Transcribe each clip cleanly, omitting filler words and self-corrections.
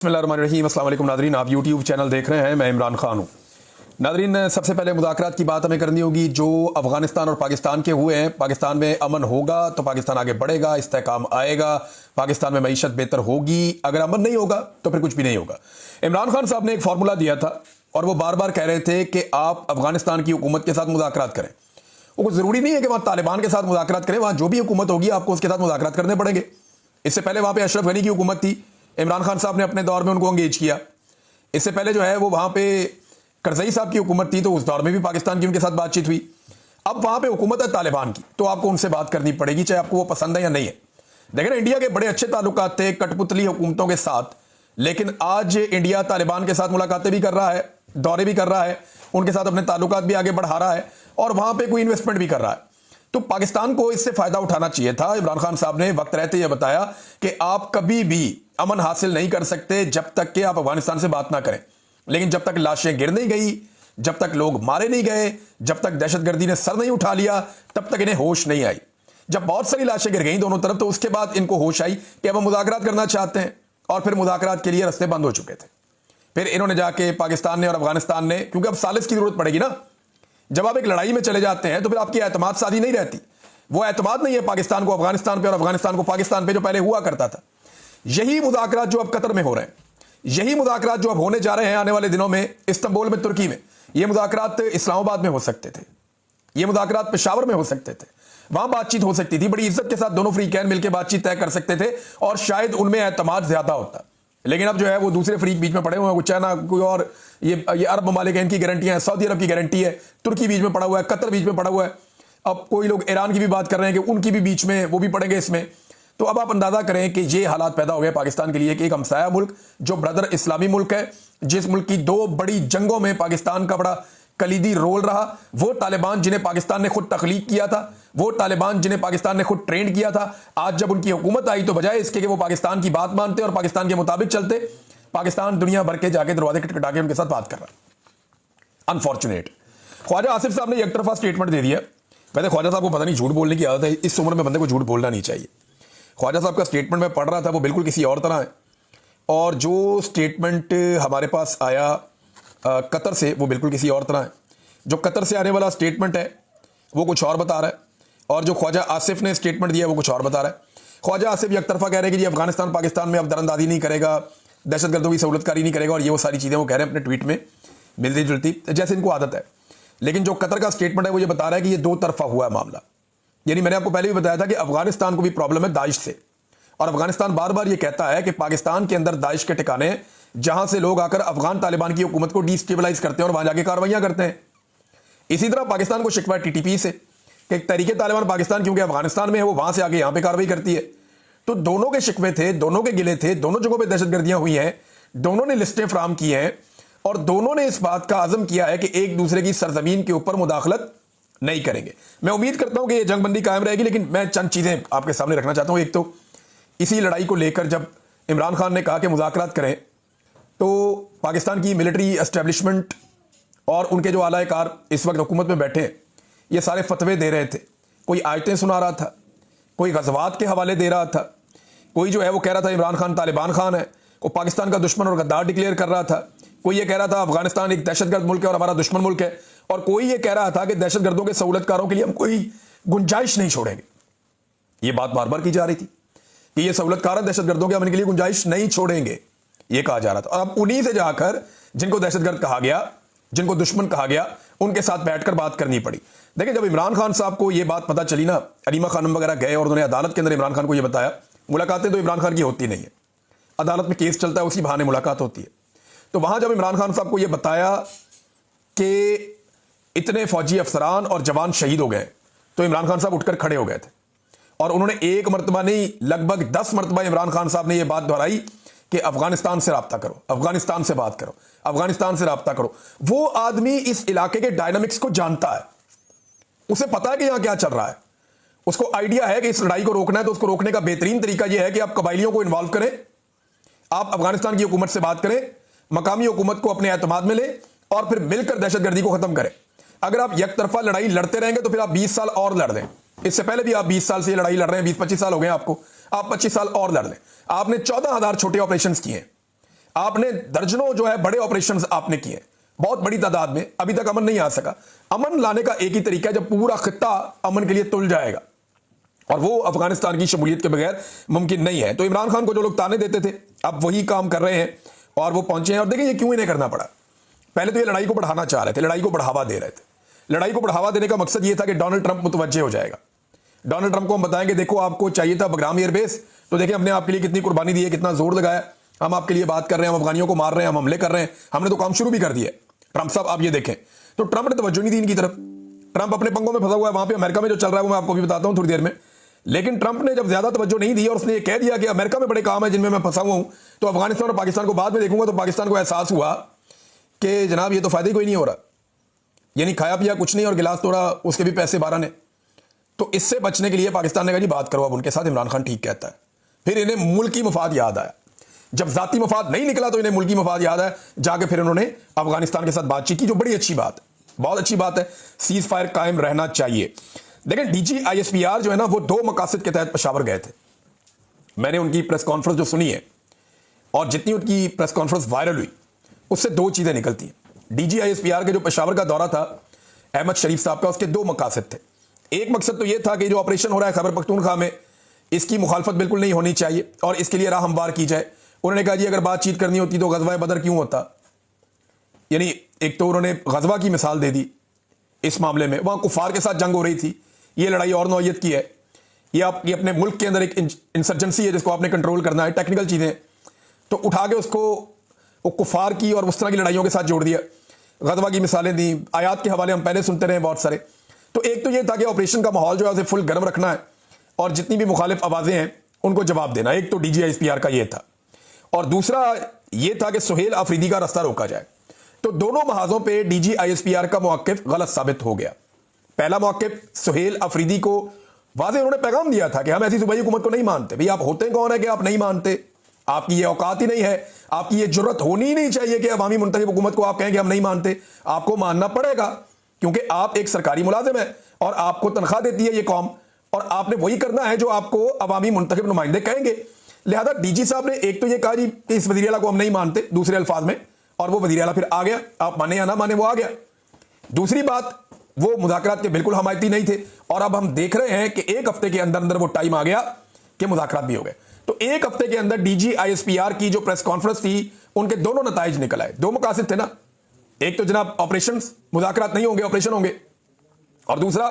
बिस्मिल्लाहिर्रहमानिर्रहीम। अस्सलाम वालेकुम नादरीन, आप यूट्यूब चैनल देख रहे हैं। मैं इमरान खान हूँ। नादरीन, सबसे पहले मुज़ाकरात की बात हमें करनी होगी जो अफ़गानिस्तान और पाकिस्तान के हुए हैं। पाकिस्तान में अमन होगा तो पाकिस्तान आगे बढ़ेगा, इस्तेहकाम आएगा, पाकिस्तान में मईशत बेहतर होगी। अगर अमन नहीं होगा तो फिर कुछ भी नहीं होगा। इमरान खान साहब ने एक फार्मूला दिया था और वो बार बार कह रहे थे कि आप अफ़गानिस्तान की हुकूमत के साथ मुज़ाकरात करें। वो ज़रूरी नहीं है कि वहाँ तालिबान के साथ मुज़ाकरात करें, वहाँ जो भी हुकूमत होगी आपको उसके साथ मुज़ाकरात करने पड़ेंगे। इससे पहले वहाँ पर अशरफ गनी की हुकूमत थी, इमरान खान साहब ने अपने दौर में उनको एंगेज किया। इससे पहले जो है वो वहां पे करजई साहब की हुकूमत थी, तो उस दौर में भी पाकिस्तान की उनके साथ बातचीत हुई। अब वहां पे हुकूमत है तालिबान की, तो आपको उनसे बात करनी पड़ेगी, चाहे आपको वो पसंद है या नहीं है। देखिए ना, इंडिया के बड़े अच्छे ताल्लुकात थे कठपुतली हुकूमतों के साथ, लेकिन आज इंडिया तालिबान के साथ मुलाकातें भी कर रहा है, दौरे भी कर रहा है, उनके साथ अपने ताल्लुकात भी आगे बढ़ा रहा है और वहां पर कोई इन्वेस्टमेंट भी कर रहा है। तो पाकिस्तान को इससे फायदा उठाना चाहिए था। इमरान खान साहब ने वक्त रहते यह बताया कि आप कभी भी अमन हासिल नहीं कर सकते जब तक कि आप अफगानिस्तान से बात ना करें। लेकिन जब तक लाशें गिर नहीं गई, जब तक लोग मारे नहीं गए, जब तक दहशतगर्दी ने सर नहीं उठा लिया, तब तक इन्हें होश नहीं आई। जब बहुत सारी लाशें गिर गई दोनों तरफ, तो उसके बाद इनको होश आई कि अब हम मुज़ाकरात करना चाहते हैं, और फिर मुज़ाकरात के लिए रास्ते बंद हो चुके थे। फिर इन्होंने जाके पाकिस्तान ने और अफगानिस्तान ने, क्योंकि अब सालिस की जरूरत पड़ेगी ना, जब आप एक लड़ाई में चले जाते हैं तो फिर आपकी एतमाद साधी नहीं रहती। वो एतमाद नहीं है पाकिस्तान को अफगानिस्तान पे और अफगानिस्तान को पाकिस्तान पे जो पहले हुआ करता था। यही मुज़ाकरात जो अब कतर में हो रहे हैं, यही मुज़ाकरात जो अब होने जा रहे हैं आने वाले दिनों में इस्तांबुल में, तुर्की में, ये मुज़ाकरात इस्लामाबाद में हो सकते थे, ये मुज़ाकरात पेशावर में हो सकते थे। वहां बातचीत हो सकती थी, बड़ी इज्जत के साथ दोनों फ्रीकैन मिलकर बातचीत तय कर सकते थे और शायद उनमें एतमाद ज्यादा होता। लेकिन अब जो है वो दूसरे फ्रीक बीच में पड़े हुए हैं, चाइना कोई और, ये अरब ममालिक हैं, इनकी गारंटियां हैं, सऊदी अरब की गारंटी है, तुर्की बीच में पड़ा हुआ है, कतर बीच में पड़ा हुआ है। अब कोई लोग ईरान की भी बात कर रहे हैं कि उनकी भी बीच में वो भी पड़ेंगे इसमें। तो अब आप अंदाजा करें कि ये हालात पैदा हो गए पाकिस्तान के लिए कि एक हमसाया मुल्क जो ब्रदर इस्लामी मुल्क है, जिस मुल्क की दो बड़ी जंगों में पाकिस्तान का बड़ा कलीदी रोल रहा, वो तालिबान जिन्हें पाकिस्तान ने खुद तख्लीक किया था, वो तालिबान जिन्हें पाकिस्तान ने खुद ट्रेंड किया था, आज जब उनकी हुकूमत आई तो बजाय इसके कि वो पाकिस्तान की बात मानते और पाकिस्तान के मुताबिक चलते, पाकिस्तान दुनिया भर के जाके दरवाजे खटखटा के उनके साथ बात कर रहा। अनफॉर्चुनेट। ख्वाजा आसिफ साहब ने एक तरफा स्टेटमेंट दे दिया। वैसे ख्वाजा साहब को पता नहीं झूठ बोलने की आदत है, इस उम्र में बंदे को झूठ बोलना नहीं चाहिए। ख्वाजा साहब का स्टेटमेंट मैं पढ़ रहा था, वो बिल्कुल किसी और तरह है, और जो स्टेटमेंट हमारे पास आया कतर से, वो बिल्कुल किसी और तरह है। जो कतर से आने वाला स्टेटमेंट है वो कुछ और बता रहा है, और जो ख्वाजा आसिफ ने स्टेटमेंट दिया वो कुछ और बता रहा है। ख्वाजा आसिफ एक तरफा कह रहे हैं कि जी अफगानिस्तान पाकिस्तान में अब दरअंदाजी नहीं करेगा, दहशतगर्दों की सहूलतकारी नहीं करेगा, और ये वो सारी चीज़ें वो कह रहे हैं अपने ट्वीट में मिलती जुलती जैसे इनको आदत है। लेकिन जो कतर का स्टेटमेंट है वो ये बता रहा है कि ये दो तरफा हुआ है मामला। यानी मैंने आपको पहले भी बताया था कि अफगानिस्तान को भी प्रॉब्लम है दाइश से, और अफगानिस्तान बार बार ये कहता है कि पाकिस्तान के अंदर दाइश के ठिकाने हैं जहां से लोग आकर अफगान तालिबान की हुकूमत को डिस्टेबलाइज करते हैं और वहां जाके कार्रवाइयां करते हैं। इसी तरह पाकिस्तान को शिकवा टीटीपी से कि एक तरीके तालिबान पाकिस्तान क्योंकि अफगानिस्तान में है, वो वहां से आके यहां पे कार्रवाई करती है। तो दोनों के शिकवे थे, दोनों के गिले थे, दोनों जगहों पे दहशतगर्दियां हुई हैं, दोनों ने लिस्टें फ्राहम की हैं, और दोनों ने इस बात का आज़म किया है कि एक दूसरे की सरजमीन के ऊपर मुदाखलत नहीं करेंगे। मैं उम्मीद करता हूं कि यह जंगबंदी कायम रहेगी, लेकिन मैं चंद चीजें आपके सामने रखना चाहता हूं। एक तो इसी लड़ाई को लेकर जब इमरान खान ने कहा कि मुज़ाकरात करें, तो पाकिस्तान की मिलिट्री एस्टेब्लिशमेंट और उनके जो आलाकार इस वक्त हुकूमत में बैठे हैं, ये सारे फतवे दे रहे थे। कोई आयतें सुना रहा था, कोई गज़वात के हवाले दे रहा था, कोई जो है वो कह रहा था इमरान खान तालिबान खान है, वो पाकिस्तान का दुश्मन और गद्दार डिक्लेयर कर रहा था, कोई ये कह रहा था अफगानिस्तान एक दहशतगर्द मुल्क है और हमारा दुश्मन मुल्क है, और कोई ये कह रहा था कि दहशतगर्दों के सहूलतकारों के लिए हम कोई गुंजाइश नहीं छोड़ेंगे। ये बात बार बार की जा रही थी कि ये सहूलतकार दहशतगर्दों के हम इनके लिए गुंजाइश नहीं छोड़ेंगे, ये कहा जा रहा था। और अब उन्हीं से जाकर जिनको दहशतगर्द कहा गया, जिनको दुश्मन कहा गया, उनके साथ बैठकर बात करनी पड़ी। देखिए, जब इमरान खान साहब को यह बात पता चली ना, अलीमा खानम वगैरह गए और उन्होंने अदालत के अंदर इमरान खान को यह बताया। मुलाकातें तो इमरान खान की होती नहीं है, अदालत में केस चलता है, उसी बहाने मुलाकात होती है। तो वहां जब इमरान खान साहब को यह बताया कि इतने फौजी अफसरान और जवान शहीद हो गए, तो इमरान खान साहब उठकर खड़े हो गए थे, और उन्होंने एक मरतबा नहीं लगभग 10 मरतबा इमरान खान साहब ने यह बात दोहराई कि अफगानिस्तान से राब्ता करो, अफगानिस्तान से बात करो, अफगानिस्तान से राब्ता करो। वो आदमी इस इलाके के डायनामिक्स को जानता है, उसे पता है कि यहां क्या चल रहा है, उसको आइडिया है कि इस लड़ाई को रोकना है। तो उसको रोकने का बेहतरीन तरीका यह है कि आप कबाइलियों को इन्वॉल्व करें, आप अफगानिस्तान की हुकूमत से बात करें, मकामी हुकूमत को अपने एतमाद में लें, और फिर मिलकर दहशतगर्दी को खत्म करें। अगर आप एक तरफा लड़ाई लड़ते रहेंगे तो फिर आप 20 साल और लड़ दें। इससे पहले भी आप 20 साल से लड़ाई लड़ रहे हैं, 20-25 साल हो गए आपको, आप 25 साल और लड़ लें। आपने 14,000 छोटे ऑपरेशंस किए हैं, आपने दर्जनों जो है बड़े ऑपरेशंस आपने किए बहुत बड़ी तादाद में, अभी तक अमन नहीं आ सका। अमन लाने का एक ही तरीका है, जब पूरा खित्ता अमन के लिए तुल जाएगा, और वो अफगानिस्तान की शमूलियत के बगैर मुमकिन नहीं है। तो इमरान खान को जो लोग ताने देते थे अब वही काम कर रहे हैं और वो पहुंचे हैं। और देखिए ये क्यों इन्हें करना पड़ा। पहले तो ये लड़ाई को बढ़ाना चाह रहे थे, लड़ाई को बढ़ावा दे रहे थे। लड़ाई को बढ़ावा देने का मकसद ये था कि डोनाल्ड ट्रंप मुतवज्जे हो जाएगा। डोनाल्ड ट्रंप को हम बताएंगे देखो आपको चाहिए था बगराम एयरबेस, तो देखिए हमने आपके लिए कितनी कुर्बानी दी है, कितना जोर लगाया, हम आपके लिए बात कर रहे हैं, हम अफगानियों को मार रहे हैं, हम हमले कर रहे हैं, हमने तो काम शुरू भी कर दिया। ट्रंप साहब आप ये देखें, तो ट्रंप ने तवज्जो नहीं दी इनकी तरफ। ट्रंप अपने पंगों में फंसा हुआ है, वहां पे अमेरिका में जो चल रहा है वो मैं आपको भी बताता हूं थोड़ी देर में। लेकिन ट्रंप ने जब ज्यादा तवज्जो नहीं दी और उसने ये कह दिया कि अमेरिका में बड़े काम है जिनमें मैं फंसा हुआ हूं, तो अफगानिस्तान और पाकिस्तान को बाद में देखूंगा, तो पाकिस्तान को एहसास हुआ कि जनाब ये तो फायदा ही कोई नहीं हो रहा, यानी खाया पिया कुछ नहीं और गिलास तोड़ा उसके भी पैसे 12 ने। तो इससे बचने के लिए पाकिस्तान ने कहा जी बात करो अब उनके साथ, इमरान खान ठीक कहता है। फिर इन्हें मुल्की मफाद याद आया, जब जाती मफाद नहीं निकला तो इन्हें मुल्की मफाद याद आया, जाके फिर उन्होंने अफगानिस्तान के साथ बातचीत की, जो बड़ी अच्छी बात है, बहुत अच्छी बात है, सीज फायर कायम रहना चाहिए। देखें DGISPR जो है ना वो 2 मकासद के तहत पेशावर गए थे। मैंने उनकी प्रेस कॉन्फ्रेंस जो सुनी है और जितनी उनकी प्रेस कॉन्फ्रेंस वायरल हुई उससे 2 चीजें निकलती हैं। DGISPR के जो पेशावर का दौरा था अहमद शरीफ साहब का, उसके 2 मकासद थे। एक मकसद तो यह था कि जो ऑपरेशन हो रहा है खैबर पख्तूनख्वा में इसकी मुखालफत बिल्कुल नहीं होनी चाहिए और इसके लिए राह हमवार की जाए। उन्होंने कहा जी अगर बातचीत करनी होती तो गजवा बदर क्यों होता, यानी एक तो उन्होंने गजवा की मिसाल दे दी इस मामले में, वहां कुफार के साथ जंग हो रही थी, ये लड़ाई और नौयत की है, ये आपकी अपने मुल्क के अंदर एक इंसर्जेंसी है जिसको आपने कंट्रोल करना है, टेक्निकल चीजें, तो उठा के उसको वो कुफार की और उस तरह की लड़ाइयों के साथ जोड़ दिया। गजवा की मिसालें दी, आयात के हवाले हम पहले सुनते रहे बहुत सारे। तो एक तो ये था कि ऑपरेशन का माहौल जो है उसे फुल गर्म रखना है और जितनी भी मुखालिफ आवाजें हैं उनको जवाब देना, एक तो DGISPR का ये था। और दूसरा ये था कि सुहेल अफरीदी का रास्ता रोका जाए। तो दोनों महाजों पे DGISPR का मौक़िफ़ गलत साबित हो गया। पहला मौक़िफ़ सुहेल अफरीदी को वाज़ेह उन्होंने पैगाम दिया था कि हम ऐसी सूबाई हुकूमत को नहीं मानते। भाई आप होते कौन है कि आप नहीं मानते, आपकी ये औकात ही नहीं है, आपकी ये जुर्रत होनी ही नहीं चाहिए कि अवामी मुंतखब हुकूमत को आप कहें कि हम नहीं मानते। आपको मानना पड़ेगा क्योंकि आप एक सरकारी मुलाजिम है और आपको तनख्वाह देती है ये कौम, और आपने वही करना है जो आपको अवामी मुंतखब नुमाइंदे कहेंगे। लिहाजा DG साहब ने एक तो ये कहा जी कि इस वज़ीर आला को हम नहीं मानते दूसरे अल्फाज में, और वो वज़ीर आला फिर आ गया, आप माने या ना माने वो आ गया। दूसरी बात, वो मुज़ाकरात के बिल्कुल हमायती नहीं थे और अब हम देख रहे हैं कि 1 हफ्ते के अंदर अंदर वो टाइम आ गया कि मुज़ाकरात भी हो गए। तो 1 हफ्ते के अंदर DGISPR की जो प्रेस कॉन्फ्रेंस थी उनके दोनों नताइज निकल आए। 2 मकासद थे ना, एक तो जनाब ऑपरेशन, मुज़ाकरात नहीं होंगे ऑपरेशन होंगे, और दूसरा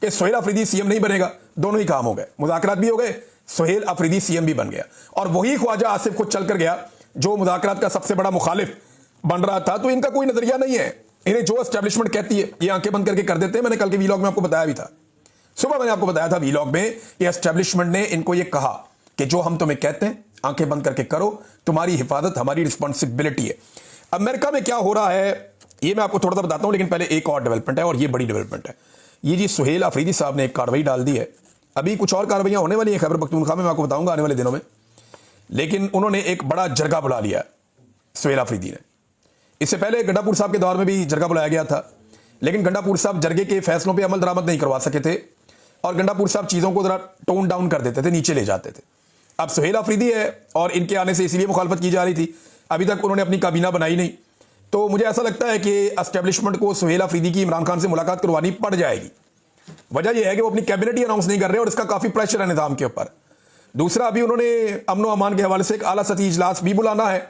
कि सुहेल अफरीदी CM नहीं बनेगा। दोनों ही काम हो गए, मुज़ाकरात भी हो गए, सुहेल अफरीदी CM भी बन गया। और वही ख्वाजा आसिफ खुद चल कर गया जो मुज़ाकरात का सबसे बड़ा मुखालिफ बन रहा था। तो इनका कोई नजरिया नहीं है, इन्हें जो एस्टेब्लिशमेंट कहती है ये आंखें बंद करके कर देते हैं। मैंने कल के वीलॉग में आपको बताया भी था, सुबह मैंने आपको बताया था वीलॉग में, ये एस्टेब्लिशमेंट ने इनको ये कहा कि जो हम तुम्हें कहते हैं आंखें बंद करके करो, तुम्हारी हिफाजत हमारी रिस्पॉन्सिबिलिटी है। अमेरिका में क्या हो रहा है ये मैं आपको थोड़ा सा बताता हूं, लेकिन पहले एक और डेवलपमेंट है और ये बड़ी डेवलपमेंट है। ये जी सुहेल अफरीदी साहब ने एक कार्रवाई डाल दी है, अभी कुछ और कार्रवाइयां होने वाली हैं खैबर पख्तूनख्वा में, मैं आपको बताऊंगा आने वाले दिनों में। लेकिन उन्होंने एक बड़ा जरगा बुला लिया सुहेल अफरीदी ने। इससे पहले गंडापुर साहब के दौर में भी जरगा बुलाया गया था, लेकिन गंडापुर साहब जरगे के फैसलों पर अमल दरामद नहीं करवा सके थे और गंडापुर साहब चीज़ों को जरा टोन डाउन कर देते थे, नीचे ले जाते थे। अब सुहेल अफरीदी है और इनके आने से इसलिए मुखालफत की जा रही थी, अभी तक उन्होंने अपनी काबीना बनाई नहीं। तो मुझे ऐसा लगता है कि एस्टेब्लिशमेंट को सुहेल अफरीदी की इमरान खान से मुलाकात करवानी पड़ जाएगी। वजह यह है कि वो अपनी कैबिनेट ही अनाउंस नहीं कर रहे और इसका काफी प्रेशर है निजाम के ऊपर। दूसरा, अभी उन्होंने अमन व अमान के हवाले से एक आला सतही इजलास भी बुलाना है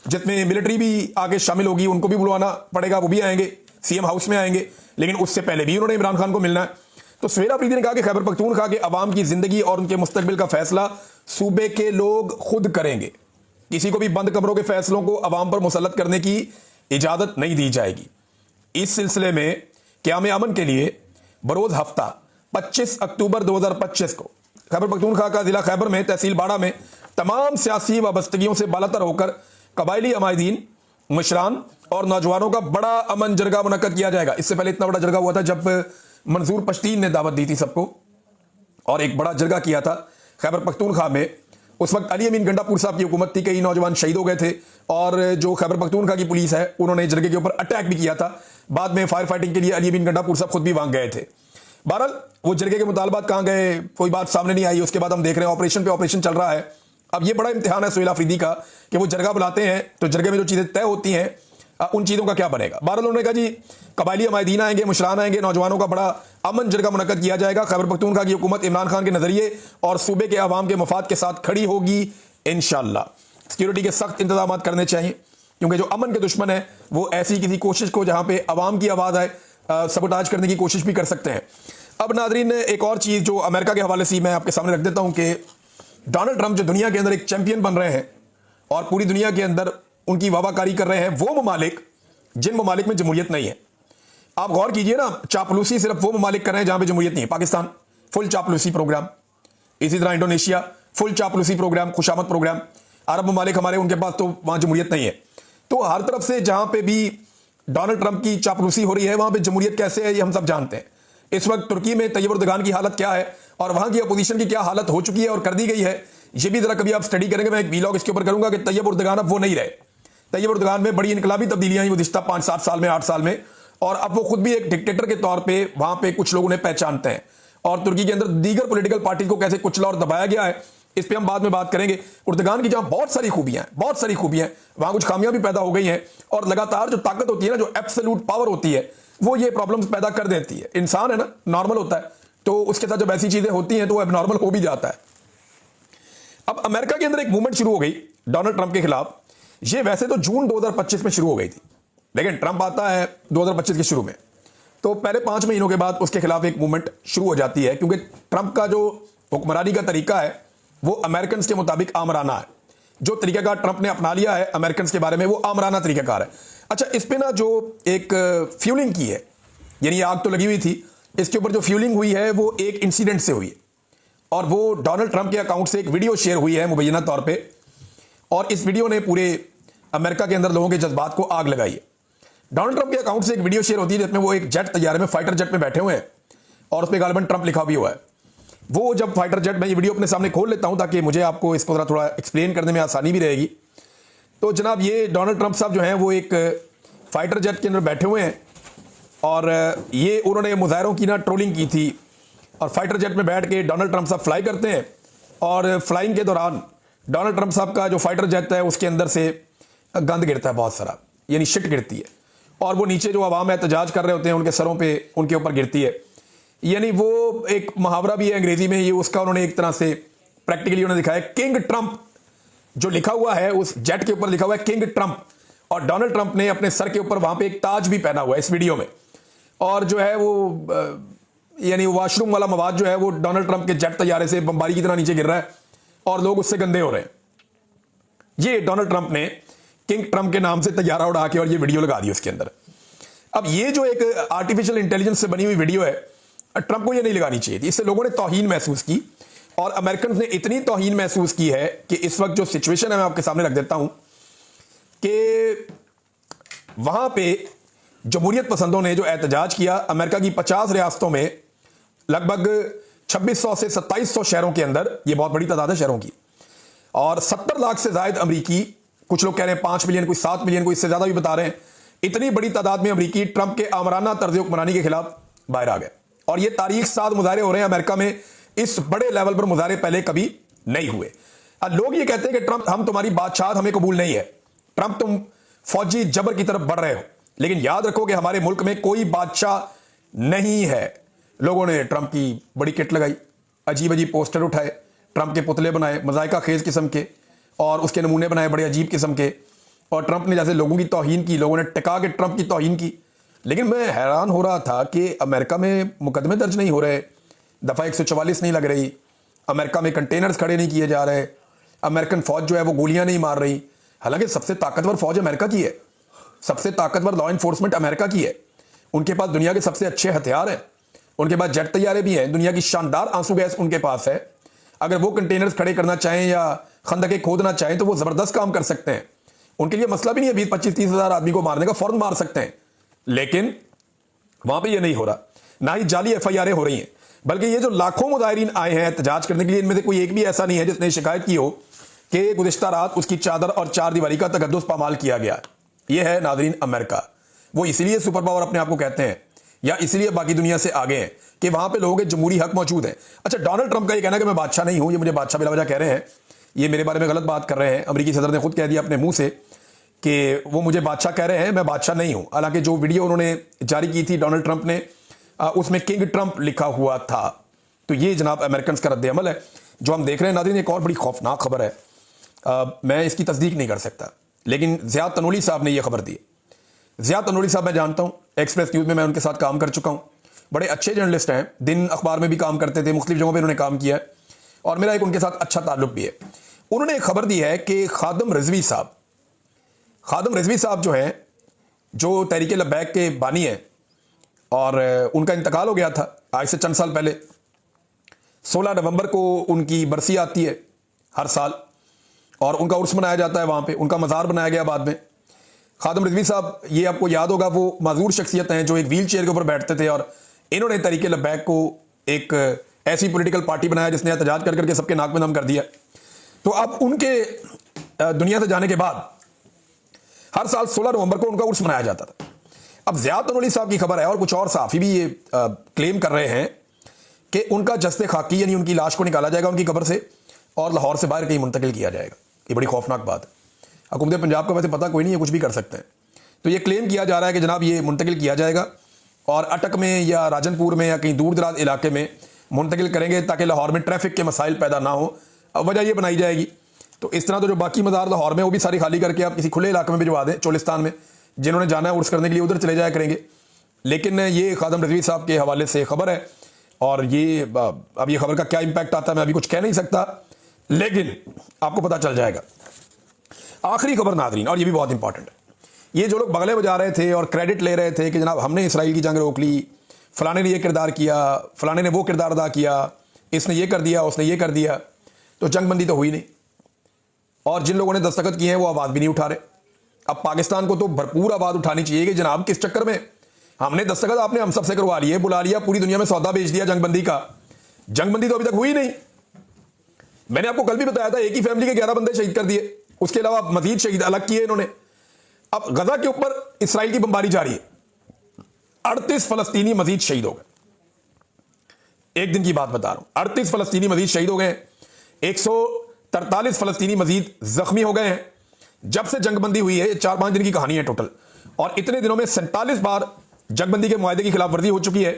जिसमें मिलिट्री भी आगे शामिल होगी, उनको भी बुलवाना पड़ेगा, वो भी आएंगे, CM हाउस में आएंगे, लेकिन उससे पहले भी उन्होंने इमरान खान को मिलना है। तो सुहेल अफरीदी ने कहा कि खैबर पख्तूनख्वा के अवाम की जिंदगी और उनके मुस्तकबिल का फैसला सूबे के लोग खुद करेंगे, किसी को भी बंद कमरों के फैसलों को अवाम पर मुसल्लत करने की इजाजत नहीं दी जाएगी। इस सिलसिले में क़याम अमन के लिए बरोज हफ्ता 25 अक्टूबर 2025 को खैबर पख्तूनख्वा का जिला खैबर में तहसील बाड़ा में तमाम सियासी वाबस्तगियों से बालातर होकर कबायली अमायदीन, मुशरान और नौजवानों का बड़ा अमन जरगा मुनक्कद किया जाएगा। इससे पहले इतना बड़ा जरगा हुआ था जब मंजूर पश्तीन ने दावत दी थी सबको और एक बड़ा जरगा किया था खैबर पख्तूनख्वा में। उस वक्त अली अमीन गंडापुर साहब की हुकूमत थी, कई नौजवान शहीद हो गए थे और जो खैबर पख्तूनख्वा की पुलिस है उन्होंने जरगे के ऊपर अटैक भी किया था। बाद में फायर फाइटिंग के लिए अली अमीन गंडापुर साहब खुद भी वहां गए थे। बहरहाल वो जरगे के मुतालबात कहां गए, कोई बात सामने नहीं आई। उसके बाद हम देख रहे हैं ऑपरेशन पे ऑपरेशन चल रहा है, अब ये बड़ा इम्तिहान है सुहेल अफरीदी का कि वो जरगा बुलाते हैं तो जरगे में जो चीज़ें तय होती हैं उन चीज़ों का क्या बनेगा। बहरहाल उन्होंने कहा जी कबायली अमायदीन आएंगे, मुशरान आएंगे, नौजवानों का बड़ा अमन जरगा मुनक्कद किया जाएगा। खैबर पख्तूनख्वा की हुकूमत इमरान खान के नजरिए और सूबे के अवाम के मफाद के साथ खड़ी होगी इंशाअल्लाह। सिक्योरिटी के सख्त इंतजाम करने चाहिए क्योंकि जो अमन के दुश्मन है वो ऐसी किसी कोशिश को जहां पे अवाम की आवाज़ आए सबोटाज करने की कोशिश भी कर सकते हैं। अब नादरीन एक और चीज़ जो अमेरिका के हवाले से मैं आपके सामने रख देता हूं कि डोनाल्ड ट्रंप जो दुनिया के अंदर एक चैंपियन बन रहे हैं और पूरी दुनिया के अंदर उनकी वाहवाकारी कर रहे हैं वो ममालिक जिन ममालिक में जमहूरियत नहीं है। आप गौर कीजिए ना, चापलूसी सिर्फ वो ममालिक कर रहे हैं जहां पे जमहूरियत नहीं है। पाकिस्तान फुल चापलूसी प्रोग्राम, इसी तरह इंडोनेशिया फुल चापलूसी प्रोग्राम, खुशामद प्रोग्राम। अरब ममालिक हमारे उनके पास तो वहां जमहूरियत नहीं है। तो हर तरफ से जहां पे भी डोनाल्ड ट्रंप की चापलूसी हो रही है वहां पे जमहूरियत कैसे है ये हम सब जानते हैं। इस वक्त तुर्की में तैयब उर्दगान की हालत क्या है और वहां की अपोजिशन की क्या हालत हो चुकी है और कर दी गई है, ये भी जरा कभी आप स्टडी करेंगे। मैं एक वीलॉग इसके ऊपर करूंगा कि तैयब उर्दगान अब वो नहीं रहे। तैयब उर्दगान में बड़ी इनकलाबी तब्दीलियां आई गुज़िश्ता 5-7 साल में, 8 साल में, और अब वो खुद भी एक डिक्टेटर के तौर पे वहां पे कुछ लोग उन्हें पहचानते हैं। और तुर्की के अंदर दीगर पॉलिटिकल पार्टी को कैसे कुचला और दबाया गया है इस पे हम बाद में बात करेंगे। उर्दगान की जहां बहुत सारी खूबियां वहां कुछ खामियां भी पैदा हो गई हैं और लगातार जो ताकत होती है ना, जो एब्सोल्यूट पावर होती है, वो ये प्रॉब्लम्स पैदा कर देती है। इंसान है ना, नॉर्मल होता है, तो उसके साथ जब ऐसी चीजें होती हैं तो वो एबनॉर्मल हो भी जाता है। अब अमेरिका के अंदर एक मूवमेंट शुरू हो गई डोनाल्ड ट्रंप के खिलाफ। ये वैसे तो जून 2025 में शुरू हो गई थी, लेकिन ट्रंप आता है 2025 के शुरू में, तो पहले 5 महीनों के बाद उसके खिलाफ एक मूवमेंट शुरू हो जाती है क्योंकि ट्रंप का जो हुक्मरानी का तरीका है वो अमेरिकन के मुताबिक आमराना है। जो तरीकाकार ट्रंप ने अपना लिया है अमेरिकन के बारे में वो आमराना तरीकाकार है। अच्छा, इस पे ना जो एक फ्यूलिंग की है, यानी आग तो लगी हुई थी, इसके ऊपर जो फ्यूलिंग हुई है वो एक इंसिडेंट से हुई है और वो डोनाल्ड ट्रंप के अकाउंट से एक वीडियो शेयर हुई है मुबैना तौर पे, और इस वीडियो ने पूरे अमेरिका के अंदर लोगों के जज्बात को आग लगाई है। डोनाल्ड ट्रंप के अकाउंट से एक वीडियो शेयर होती है जिसमें वो एक जेट तैयारे में, फाइटर जेट में बैठे हुए हैं और उस पर गालिबन ट्रंप लिखा भी हुआ है। वो जब फाइटर जेट में ये वीडियो अपने सामने खोल लेता हूं ताकि मुझे आपको इसको थोड़ा एक्सप्लेन करने में आसानी भी रहेगी। तो जनाब ये डोनाल्ड ट्रंप साहब जो हैं वो एक फाइटर जेट के अंदर बैठे हुए हैं और ये उन्होंने मुजाहिरों की ना ट्रोलिंग की थी और फाइटर जेट में बैठ के डोनाल्ड ट्रंप साहब फ्लाई करते हैं और फ्लाइंग के दौरान डोनाल्ड ट्रंप साहब का जो फाइटर जेट है उसके अंदर से गंद गिरता है बहुत सारा, यानी शिट गिरती है, और वो नीचे जो अवाम एहतजाज कर रहे होते हैं उनके सरों पे उनके ऊपर गिरती है। यानी वो एक मुहावरा भी है अंग्रेजी में, ये उसका उन्होंने एक तरह से प्रैक्टिकली उन्होंने दिखाया। किंग ट्रंप जो लिखा हुआ है उस जेट के ऊपर लिखा हुआ है किंग ट्रंप, और डोनाल्ड ट्रंप ने अपने सर के ऊपर वहां पे एक ताज भी पहना हुआ है इस वीडियो में, और जो है वो यानी वॉशरूम वाला मवाद जो है वो डोनाल्ड ट्रंप के जेट तैयारे से बमबारी की तरह नीचे गिर रहा है और लोग उससे गंदे हो रहे हैं। ये डोनाल्ड ट्रंप ने किंग ट्रंप के नाम से तैयारा उड़ा के और ये वीडियो लगा दी उसके अंदर। अब ये जो एक आर्टिफिशियल इंटेलिजेंस से बनी हुई वीडियो है, ट्रंप को ये नहीं लगानी चाहिए थी। इससे लोगों ने तौहीन महसूस की और अमेरिकन ने इतनी तौहीन महसूस की है कि इस वक्त जो सिचुएशन है मैं आपके सामने रख देता हूं कि वहां पे जमहूरियत पसंदों ने जो एहतजाज किया अमेरिका की 50 रियासतों में, लगभग 2600 से 2700 शहरों के अंदर, ये बहुत बड़ी तादाद है शहरों की, और 70 लाख से ज्यादा अमरीकी, कुछ लोग कह रहे हैं 5 मिलियन, कोई 7 मिलियन, कोई इससे ज्यादा भी बता रहे हैं, इतनी बड़ी तादाद में अमरीकी ट्रंप के आमराना तर्ज हुक्मरानी के खिलाफ बाहर आ गए। और ये तारीख साथ मुजाहरे हो रहे हैं अमेरिका में, इस बड़े लेवल पर मुजाहरे पहले कभी नहीं हुए। लोग ये कहते हैं कि ट्रंप हम तुम्हारी बादशाहत हमें कबूल नहीं है, ट्रंप तुम फौजी जबर की तरफ बढ़ रहे हो, लेकिन याद रखो कि हमारे मुल्क में कोई बादशाह नहीं है। लोगों ने ट्रंप की बड़ी किट लगाई, अजीब अजीब पोस्टर उठाए, ट्रंप के पुतले बनाए मजाइका खेज किस्म के, और उसके नमूने बनाए बड़े अजीब किस्म के, और ट्रंप ने जैसे लोगों की तौहीन की, लोगों ने टिका के ट्रंप की तौहीन की। लेकिन मैं हैरान हो रहा था कि अमेरिका में मुकदमे दर्ज नहीं हो रहे, दफ़ा 144 नहीं लग रही, अमेरिका में कंटेनर्स खड़े नहीं किए जा रहे, अमेरिकन फौज जो है वो गोलियां नहीं मार रही, हालांकि सबसे ताकतवर फौज अमेरिका की है, सबसे ताकतवर लॉ इन्फोर्समेंट अमेरिका की है, उनके पास दुनिया के सबसे अच्छे हथियार हैं, उनके पास जेट तैयारे भी हैं, दुनिया की शानदार आंसू गैस उनके पास है। अगर वो कंटेनर्स खड़े करना चाहें या खंदकें खोदना चाहें तो वो जबरदस्त काम कर सकते हैं, उनके लिए मसला भी नहीं है 20-25-30 हज़ार आदमी को मारने का, फौरन मार सकते हैं। लेकिन वहां पे ये नहीं हो रहा, ना ही जाली एफआईआर हो रही हैं, बल्कि ये जो लाखों मुजाहिरीन आए हैं एहतजाज करने के लिए, इनमें से कोई एक भी ऐसा नहीं है जिसने शिकायत की हो कि गुज़िश्ता रात उसकी चादर और चार दीवारी का तकद्दुस पामाल किया गया। यह है नाज़रीन अमेरिका। वो इसलिए सुपर पावर अपने आप को कहते हैं या इसलिए बाकी दुनिया से आगे हैं कि वहां पे लोगों के जमहूरी हक मौजूद है। अच्छा, डोनाल्ड ट्रंप का ये कहना कि मैं बादशाह नहीं हूं, ये मुझे बादशाह बिला वजह कह रहे हैं, ये मेरे बारे में गलत बात कर रहे हैं। अमेरिकी सदर ने खुद कह दिया अपने मुंह से कि वो मुझे बादशाह कह रहे हैं, मैं बादशाह नहीं हूं। हालांकि जो वीडियो उन्होंने जारी की थी डोनाल्ड ट्रंप ने, उसमें किंग ट्रंप लिखा हुआ था। तो ये जनाब अमेरिकन का रद्द अमल है जो हम देख रहे हैं। नाज़रीन, एक और बड़ी खौफनाक खबर है, मैं इसकी तस्दीक नहीं कर सकता, लेकिन ज़ियाद तनोली साहब ने यह खबर दी। ज़ियाद तनोली साहब मैं जानता हूं, एक्सप्रेस न्यूज़ में मैं उनके साथ काम कर चुका हूं, बड़े अच्छे जर्नलिस्ट हैं, दिन अखबार में भी काम करते थे, मुख्तलिफ जगहों पर उन्होंने काम किया है और मेरा एक उनके साथ अच्छा ताल्लुक भी है। उन्होंने एक खबर दी है कि खादम रिजवी साहब जो हैं, जो तहरीक लब्बैक के बानी हैं और उनका इंतकाल हो गया था आज से चंद साल पहले। 16 नवंबर को उनकी बरसी आती है हर साल और उनका उर्स मनाया जाता है, वहाँ पे उनका मज़ार बनाया गया बाद में। खादम रिजवी साहब, ये आपको याद होगा, वो माजूर शख्सियत हैं जो एक व्हील चेयर के ऊपर बैठते थे और इन्होंने तहरीक लब्बैक को एक ऐसी पॉलिटिकल पार्टी बनाया जिसने एहतजाज कर करके सबके नाक में दम कर दिया। तो अब उनके दुनिया से जाने के बाद हर साल 16 नवंबर को उनका उर्स मनाया जाता था। अब ज़ियाद तनोली साहब की खबर है और कुछ और सहाफ़ी भी ये क्लेम कर रहे हैं कि उनका जस्ते खाकी यानी उनकी लाश को निकाला जाएगा उनकी कब्र से और लाहौर से बाहर कहीं मुंतकिल किया जाएगा। ये बड़ी खौफनाक बात है। हुकूमत पंजाब का वैसे पता कोई नहीं है, कुछ भी कर सकते हैं। तो ये क्लेम किया जा रहा है कि जनाब ये मुंतकिल किया जाएगा और अटक में या राजनपुर में या कहीं दूर दराज इलाके में मुंतकिल करेंगे ताकि लाहौर में ट्रैफिक के मसाइल पैदा ना हो। अब वजह ये बनाई जाएगी। तो इस तरह तो जो बाकी मज़ार लाहौर में वो भी सारी खाली करके आप किसी खुले इलाके में भिजवा दें, चोलिस्तान में, जिन्होंने जाना है उर्स करने के लिए उधर चले जाया करेंगे। लेकिन ये खादम रिजवी साहब के हवाले से खबर है और ये अब ये खबर का क्या इंपैक्ट आता है मैं अभी कुछ कह नहीं सकता, लेकिन आपको पता चल जाएगा। आखिरी खबर नाज़रीन, और ये भी बहुत इंपॉर्टेंट है, ये जो लोग बगले बजा रहे थे और क्रेडिट ले रहे थे कि जनाब हमने इसराइल की जंग रोक ली, फलाने ने ये किरदार किया, फलाने ने वो किरदार अदा किया, इसने ये कर दिया, उसने ये कर दिया, तो जंगबंदी तो हुई नहीं। और जिन लोगों ने दस्तखत किए हैं वो आवाज़ भी नहीं उठा रहे। अब पाकिस्तान को तो भरपूर आवाज़ उठानी चाहिए कि जनाब किस चक्कर में हमने दस्तखत आपने हम सबसे करवा लिए, बुला लिया, पूरी दुनिया में सौदा बेच दिया जंगबंदी का, जंगबंदी तो अभी तक हुई नहीं। मैंने आपको कल भी बताया था, एक ही फैमिली के 11 बंदे शहीद कर दिए, उसके अलावा मजीद शहीद अलग किए इन्होंने। अब गजा के ऊपर इसराइल की बमबारी जारी है, 38 फलस्तीनी मजीद शहीद हो गए। एक दिन की बात बता रहा हूं, 38 फलस्तीनी मजीद शहीद हो गए, 143 फलस्तीनी मजीद जख्मी हो गए हैं। जब से जंगबंदी हुई है 4-5 दिन की कहानी है टोटल, और इतने दिनों में 47 बार जंगबंदी के मुआहदे की खिलाफ वर्जी हो चुकी है।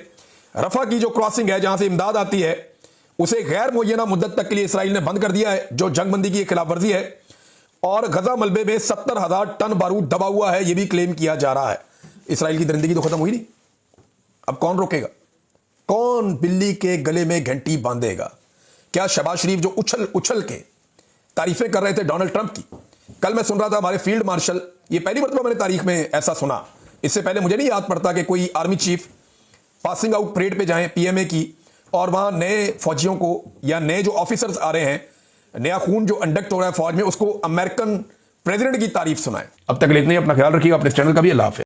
रफा की जो क्रॉसिंग है जहां से इमदाद आती है उसे गैर मुअय्यना मुद्दत तक के लिए इसराइल ने बंद कर दिया है, जो जंगबंदी की खिलाफ वर्जी है। और गजा मलबे में 70,000 टन बारूद दबा हुआ है, यह भी क्लेम किया जा रहा है। इसराइल की दरिंदगी तो खत्म हुई नहीं, अब कौन रोकेगा? कौन बिल्ली के गले में घंटी बांधेगा? क्या शहबाज शरीफ जो उछल उछल के तारीफें कर रहे थे डोनाल्ड ट्रंप की, कल मैं सुन रहा था हमारे फील्ड मार्शल, ये पहली मरतबा मैंने तारीख में ऐसा सुना, इससे पहले मुझे नहीं याद पड़ता कि कोई army chief passing out parade पे जाएं पीएमए की और वहां नए फौजियों को या नए जो ऑफिसर्स आ रहे हैं, नया खून जो इंडक्ट हो रहा है फौज में, उसको अमेरिकन प्रेसिडेंट की तारीफ सुनाएं। अब तक इतना ही, अपना ख्याल रखिएगा, अपने चैनल का भी अल्लाह हाफ़िज़।